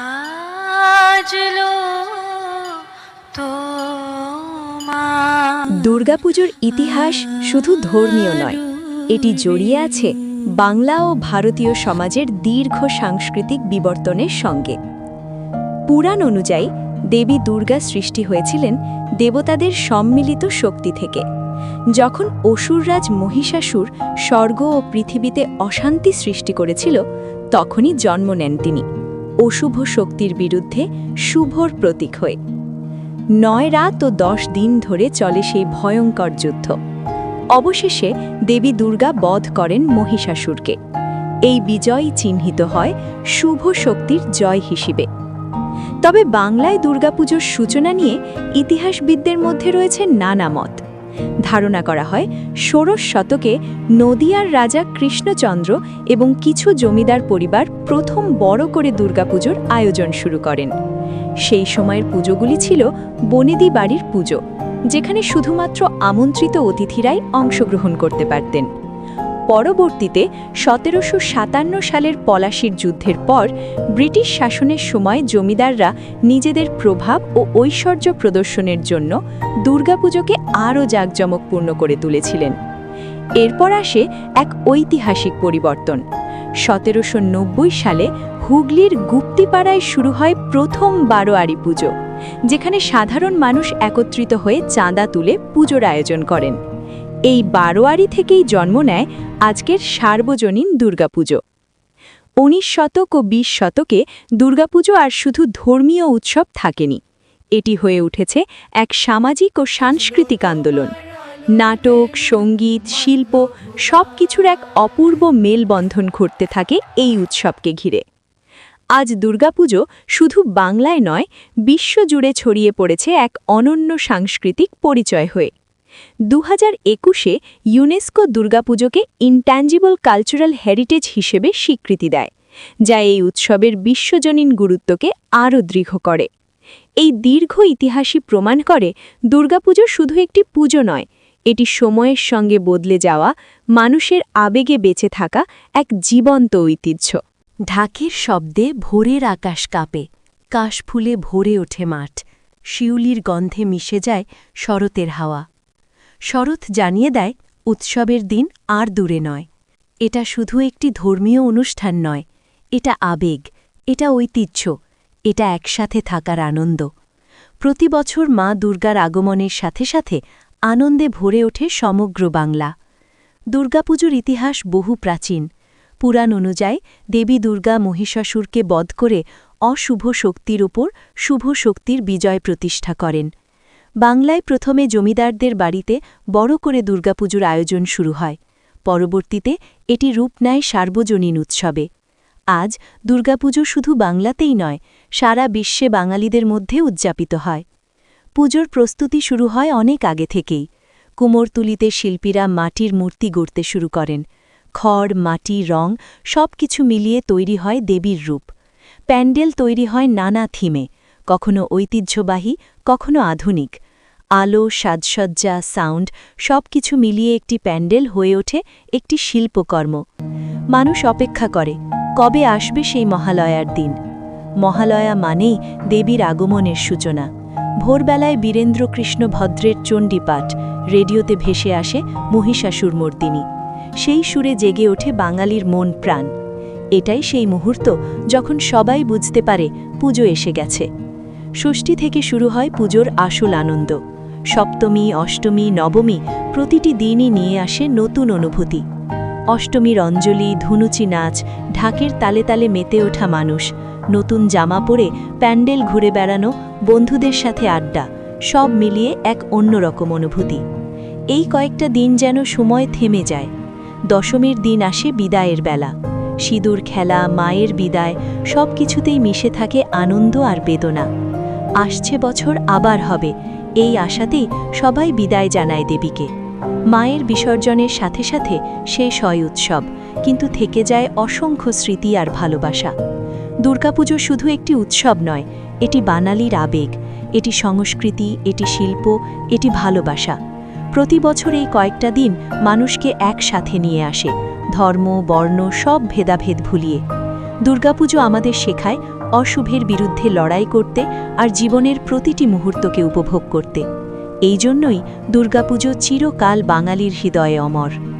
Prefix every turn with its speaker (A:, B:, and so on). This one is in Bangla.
A: বাজলো তোমার
B: দুর্গাপুজোর ইতিহাস শুধু ধর্মীয় নয়, এটি জড়িয়ে আছে বাংলা ও ভারতীয় সমাজের দীর্ঘ সাংস্কৃতিক বিবর্তনের সঙ্গে। পুরাণ অনুযায়ী দেবী দুর্গা সৃষ্টি হয়েছিলেন দেবতাদের সম্মিলিত শক্তি থেকে। যখন অসুররাজ মহিষাসুর স্বর্গ ও পৃথিবীতে অশান্তি সৃষ্টি করেছিল, তখনই জন্ম নেন তিনি অশুভ শক্তির বিরুদ্ধে শুভর প্রতীক হয়ে। 9 রাত ও 10 দিন ধরে চলে সেই ভয়ঙ্কর যুদ্ধ। অবশেষে দেবী দুর্গা বধ করেন মহিষাসুরকে। এই বিজয় চিহ্নিত হয় শুভ শক্তির জয় হিসেবে। তবে বাংলায় দুর্গাপুজোর সূচনা নিয়ে ইতিহাসবিদদের মধ্যে রয়েছে নানা মত। ধারণা করা হয় 16 শতকে নদিয়ার রাজা কৃষ্ণচন্দ্র এবং কিছু জমিদার পরিবার প্রথম বড় করে দুর্গাপুজোর আয়োজন শুরু করেন। সেই সময়ের পুজোগুলি ছিল বনেদি বাড়ির পুজো, যেখানে শুধুমাত্র আমন্ত্রিত অতিথিরাই অংশগ্রহণ করতে পারতেন। পরবর্তীতে 1757 সালের পলাশীর যুদ্ধের পর ব্রিটিশ শাসনের সময় জমিদাররা নিজেদের প্রভাব ও ঐশ্বর্য প্রদর্শনের জন্য দুর্গাপুজোকে আরও জাঁকজমকপূর্ণ করে তুলেছিলেন। এরপর আসে এক ঐতিহাসিক পরিবর্তন। 1790 সালে হুগলির গুপ্তিপাড়ায় শুরু হয় প্রথম বারোয়ারি পুজো, যেখানে সাধারণ মানুষ একত্রিত হয়ে চাঁদা তুলে পুজোর আয়োজন করেন। এই বারোয়ারি থেকেই জন্ম নেয় আজকের সার্বজনীন দুর্গাপুজো। 19 শতক ও 20 শতকে দুর্গাপুজো আর শুধু ধর্মীয় উৎসব থাকেনি, এটি হয়ে উঠেছে এক সামাজিক ও সাংস্কৃতিক আন্দোলন। নাটক, সঙ্গীত, শিল্প সব কিছুর এক অপূর্ব মেলবন্ধন ঘটতে থাকে এই উৎসবকে ঘিরে। আজ দুর্গাপুজো শুধু বাংলায় নয়, বিশ্বজুড়ে ছড়িয়ে পড়েছে এক অনন্য সাংস্কৃতিক পরিচয় হয়ে। 2021-এ ইউনেস্কো দুর্গাপুজোকে ইনট্যাঞ্জিবল কালচারাল হেরিটেজ হিসেবে স্বীকৃতি দেয়, যা এই উৎসবের বিশ্বজনীন গুরুত্বকে আরও দৃঢ় করে। এই দীর্ঘ ইতিহাসই প্রমাণ করে দুর্গাপুজো শুধু একটি পুজো নয়, এটি সময়ের সঙ্গে বদলে যাওয়া, মানুষের আবেগে বেঁচে থাকা এক জীবন্ত ঐতিহ্য। ঢাকের শব্দে ভোরের আকাশ কাঁপে, কাশফুলে ভরে ওঠে মাঠ, শিউলির গন্ধে মিশে যায় শরতের হাওয়া। শরৎ জানিয়ে দেয় উৎসবের দিন আর দূরে নয়। এটা শুধু একটি ধর্মীয় অনুষ্ঠান নয়, এটা আবেগ, এটা ঐতিহ্য, এটা একসাথে থাকার আনন্দ। প্রতি বছর মা দুর্গার আগমনের সাথে সাথে আনন্দে ভরে ওঠে সমগ্র বাংলা। দুর্গাপুজোর ইতিহাস বহু প্রাচীন। পুরাণ অনুযায়ী দেবী দুর্গা মহিষাসুরকে বধ করে অশুভ শক্তির উপর শুভ শক্তির বিজয় প্রতিষ্ঠা করেন। বাংলায় প্রথমে জমিদারদের বাড়িতে বড় করে দুর্গাপুজোর আয়োজন শুরু হয়। পরবর্তীতে এটি রূপ নেয় সার্বজনীন উৎসবে। আজ দুর্গাপুজো শুধু বাংলাতেই নয়, সারা বিশ্বে বাঙালিদের মধ্যে উদযাপিত হয়। পুজোর প্রস্তুতি শুরু হয় অনেক আগে থেকেই। কুমোরটুলিতে শিল্পীরা মাটির মূর্তি গড়তে শুরু করেন। খড়, মাটি, রং সব কিছু মিলিয়ে তৈরি হয় দেবীর রূপ। প্যান্ডেল তৈরি হয় নানা থিমে, কখনো ঐতিহ্যবাহী, কখনো আধুনিক। আলো, সাজসজ্জা, সাউন্ড সব কিছু মিলিয়ে একটি প্যান্ডেল হয়ে ওঠে একটি শিল্পকর্ম। মানুষ অপেক্ষা করে কবে আসবে সেই মহালয়ার দিন। মহালয়া মানেই দেবীর আগমনের সূচনা। ভোরবেলায় বীরেন্দ্রকৃষ্ণ ভদ্রের চণ্ডীপাঠ, রেডিওতে ভেসে আসে মহিষাসুর মর্দিনী। সেই সুরে জেগে ওঠে বাঙালির মন প্রাণ। এটাই সেই মুহূর্ত যখন সবাই বুঝতে পারে পুজো এসে গেছে। ষষ্ঠী থেকে শুরু হয় পুজোর আসল আনন্দ। সপ্তমী, অষ্টমী, নবমী প্রতিটি দিনই নিয়ে আসে নতুন অনুভূতি। অষ্টমীর অঞ্জলি, ধুনুচি নাচ, ঢাকের তালে তালে মেতে ওঠা মানুষ, নতুন জামা পরে প্যান্ডেল ঘুরে বেড়ানো, বন্ধুদের সাথে আড্ডা, সব মিলিয়ে এক অন্যরকম অনুভূতি। এই কয়েকটা দিন যেন সময় থেমে যায়। দশমীর দিন আসে বিদায়ের বেলা। সিঁদুর খেলা, মায়ের বিদায় সব কিছুতেই মিশে থাকে আনন্দ আর বেদনা। আসছে বছর আবার হবে, এই আশাতেই সবাই বিদায় জানায় দেবীকে। মায়ের বিসর্জনের সাথে সাথে শেষ হয় উৎসব, কিন্তু থেকে যায় অসংখ্য স্মৃতি আর ভালোবাসা। দুর্গাপুজো শুধু একটি উৎসব নয়, এটি বাঙালির আবেগ, এটি সংস্কৃতি, এটি শিল্প, এটি ভালোবাসা। প্রতি বছর এই কয়েকটা দিন মানুষকে একসাথে নিয়ে আসে, ধর্ম, বর্ণ সব ভেদাভেদ ভুলিয়ে। দুর্গাপুজো আমাদের শেখায় অশুভের বিরুদ্ধে লড়াই করতে আর জীবনের প্রতিটি মুহূর্তকে উপভোগ করতে। এই জন্যই দুর্গাপুজো চিরকাল বাঙালির হৃদয়ে অমর।